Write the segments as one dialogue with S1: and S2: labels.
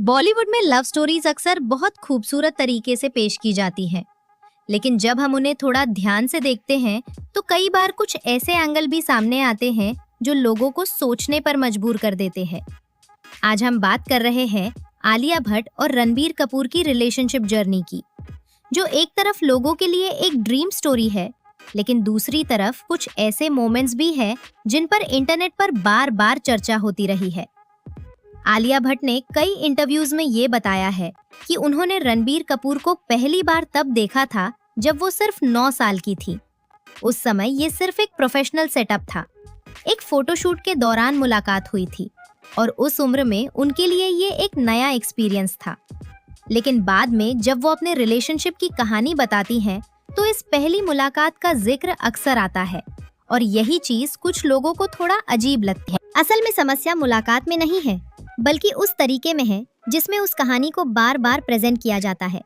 S1: बॉलीवुड में love stories अक्सर बहुत खूबसूरत तरीके से पेश की जाती हैं, लेकिन जब हम उन्हें थोड़ा ध्यान से देखते हैं तो कई बार कुछ ऐसे एंगल भी सामने आते हैं जो लोगों को सोचने पर मजबूर कर देते हैं। आज हम बात कर रहे हैं आलिया भट्ट और रणबीर कपूर की रिलेशनशिप जर्नी की, जो एक तरफ लोगों के लिए एक ड्रीम स्टोरी है, लेकिन दूसरी तरफ कुछ ऐसे मोमेंट्स भी हैं जिन पर इंटरनेट पर बार बार चर्चा होती रही है। आलिया भट्ट ने कई इंटरव्यूज में ये बताया है कि उन्होंने रणबीर कपूर को पहली बार तब देखा था जब वो सिर्फ 9 साल की थी। उस समय ये सिर्फ एक प्रोफेशनल सेटअप था। एक फोटोशूट के दौरान मुलाकात हुई थी और उस उम्र में उनके लिए ये एक नया एक्सपीरियंस था। लेकिन बाद में जब वो अपने रिलेशनशिप की कहानी बताती हैं तो इस पहली मुलाकात का जिक्र अक्सर आता है और यही चीज कुछ लोगों को थोड़ा अजीब लगती है। असल में समस्या मुलाकात में नहीं है, बल्कि उस तरीके में है जिसमें उस कहानी को बार बार प्रेजेंट किया जाता है।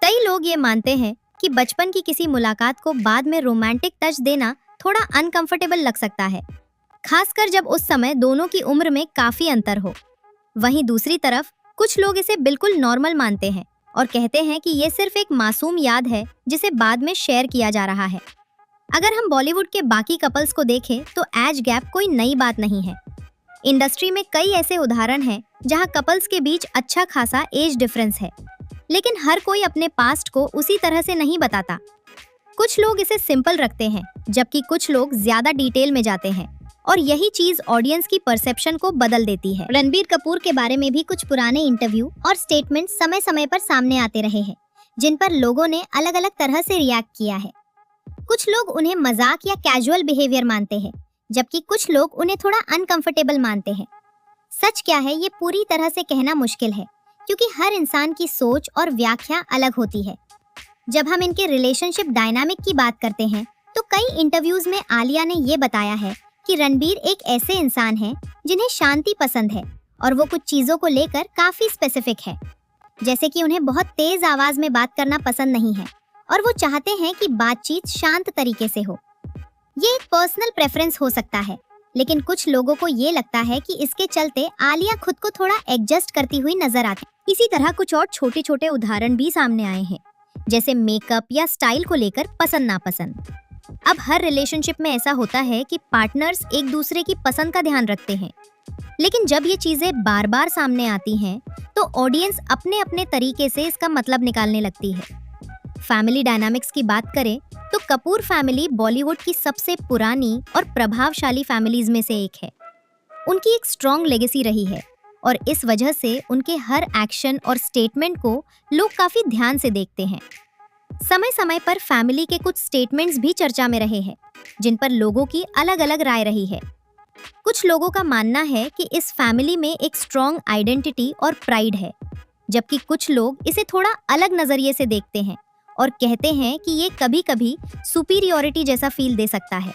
S1: कई लोग ये मानते हैं कि बचपन की किसी मुलाकात को बाद में रोमांटिक टच देना थोड़ा अनकंफर्टेबल लग सकता है, खासकर जब उस समय दोनों की उम्र में काफी अंतर हो। वहीं दूसरी तरफ कुछ लोग इसे बिल्कुल नॉर्मल मानते हैं और कहते हैं कि ये सिर्फ एक मासूम याद है जिसे बाद में शेयर किया जा रहा है। अगर हम बॉलीवुड के बाकी कपल्स को देखें तो एज गैप कोई नई बात नहीं है। इंडस्ट्री में कई ऐसे उदाहरण हैं जहां कपल्स के बीच अच्छा खासा एज डिफरेंस है, लेकिन हर कोई अपने पास्ट को उसी तरह से नहीं बताता। कुछ लोग इसे सिंपल रखते हैं, जबकि कुछ लोग ज्यादा डिटेल में जाते हैं और यही चीज ऑडियंस की परसेप्शन को बदल देती है।
S2: रणबीर कपूर के बारे में भी कुछ पुराने इंटरव्यू और स्टेटमेंट समय समय पर सामने आते रहे हैं, जिन पर लोगों ने अलग अलग तरह से रिएक्ट किया है। कुछ लोग उन्हें मजाक या कैजुअल बिहेवियर मानते हैं, जबकि कुछ लोग उन्हें थोड़ा अनकंफर्टेबल मानते हैं। सच क्या है ये पूरी तरह से कहना मुश्किल है, क्योंकि हर इंसान की सोच और व्याख्या अलग होती है। जब हम इनके रिलेशनशिप डायनामिक की बात करते हैं तो कई इंटरव्यूज में आलिया ने ये बताया है कि रणबीर एक ऐसे इंसान है जिन्हें शांति पसंद है और वो कुछ चीजों को लेकर काफी स्पेसिफिक है, जैसे कि उन्हें बहुत तेज आवाज में बात करना पसंद नहीं है और वो चाहते हैं कि बातचीत शांत तरीके से हो। ये एक पर्सनल प्रेफरेंस हो सकता है, लेकिन कुछ लोगों को ये लगता है कि इसके चलते आलिया खुद को थोड़ा एडजस्ट करती हुई नजर आती है। इसी तरह कुछ और छोटे छोटे उदाहरण भी सामने आए हैं, जैसे मेकअप या स्टाइल को लेकर पसंद नापसंद। अब हर रिलेशनशिप में ऐसा होता है कि पार्टनर्स एक दूसरे की पसंद का ध्यान रखते हैं, लेकिन जब ये चीजें बार बार सामने आती हैं तो ऑडियंस अपने अपने तरीके से इसका मतलब निकालने लगती है। फैमिली डायनामिक्स की बात करें तो कपूर फैमिली बॉलीवुड की सबसे पुरानी और प्रभावशाली फैमिलीज में से एक है। उनकी एक स्ट्रॉन्ग लेगेसी रही है और इस वजह से उनके हर एक्शन और स्टेटमेंट को लोग काफी ध्यान से देखते हैं। समय समय पर फैमिली के कुछ स्टेटमेंट्स भी चर्चा में रहे हैं, जिन पर लोगों की अलग अलग राय रही है। कुछ लोगों का मानना है कि इस फैमिली में एक स्ट्रॉन्ग आइडेंटिटी और प्राइड है, जबकि कुछ लोग इसे थोड़ा अलग नजरिए से देखते हैं और कहते हैं कि ये कभी कभी सुपीरियॉरिटी जैसा फील दे सकता है।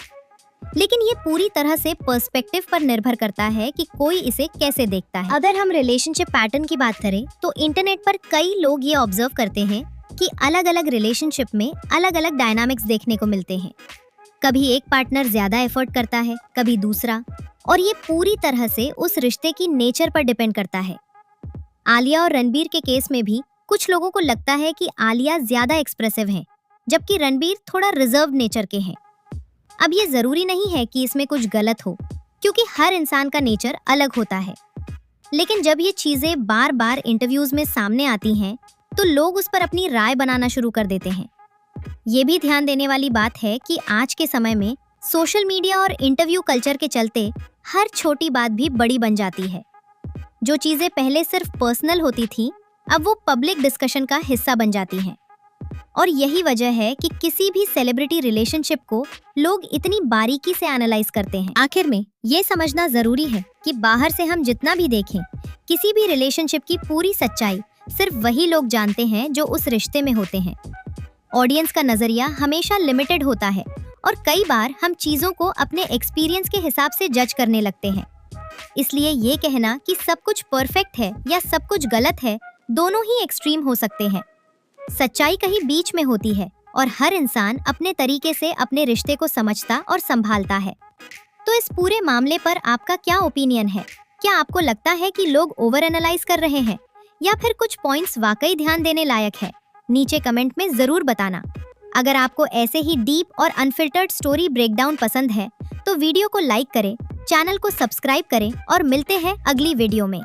S2: लेकिन ये पूरी तरह से पर्सपेक्टिव पर निर्भर करता है कि कोई इसे कैसे देखता है। अगर हम रिलेशनशिप पैटर्न की बात करें तो इंटरनेट पर कई लोग ये ऑब्जर्व करते हैं कि अलग अलग रिलेशनशिप में अलग अलग डायनामिक्स देखने को मिलते हैं। कभी एक पार्टनर ज्यादा एफर्ट करता है, कभी दूसरा, और ये पूरी तरह से उस रिश्ते की नेचर पर डिपेंड करता है। आलिया और रणबीर के केस में भी कुछ लोगों को लगता है कि आलिया ज्यादा एक्सप्रेसिव है, जबकि रणबीर थोड़ा रिजर्व नेचर के हैं। अब ये जरूरी नहीं है कि इसमें कुछ गलत हो, क्योंकि हर इंसान का नेचर अलग होता है। लेकिन जब ये चीजें बार बार इंटरव्यूज में सामने आती हैं तो लोग उस पर अपनी राय बनाना शुरू कर देते हैं। ये भी ध्यान देने वाली बात है कि आज के समय में सोशल मीडिया और इंटरव्यू कल्चर के चलते हर छोटी बात भी बड़ी बन जाती है। जो चीजें पहले सिर्फ पर्सनल होती थी, अब वो पब्लिक डिस्कशन का हिस्सा बन जाती हैं। और यही वजह है कि किसी भी सेलिब्रिटी रिलेशनशिप को लोग इतनी बारीकी से एनालाइज करते हैं। आखिर में ये समझना जरूरी है कि बाहर से हम जितना भी देखें, किसी भी रिलेशनशिप की पूरी सच्चाई सिर्फ वही लोग जानते हैं जो उस रिश्ते में होते हैं। ऑडियंस का नजरिया हमेशा लिमिटेड होता है और कई बार हम चीजों को अपने एक्सपीरियंस के हिसाब से जज करने लगते हैं। इसलिए ये कहना कि सब कुछ परफेक्ट है या सब कुछ गलत है, दोनों ही एक्सट्रीम हो सकते हैं। सच्चाई कहीं बीच में होती है और हर इंसान अपने तरीके से अपने रिश्ते को समझता और संभालता है। तो इस पूरे मामले पर आपका क्या ओपिनियन है? क्या आपको लगता है कि लोग ओवर एनालाइज कर रहे हैं या फिर कुछ पॉइंट्स वाकई ध्यान देने लायक है? नीचे कमेंट में जरूर बताना। अगर आपको ऐसे ही डीप और अनफिल्टर्ड स्टोरी ब्रेकडाउन पसंद है तो वीडियो को लाइक करें, चैनल को सब्सक्राइब करें और मिलते हैं अगली वीडियो में।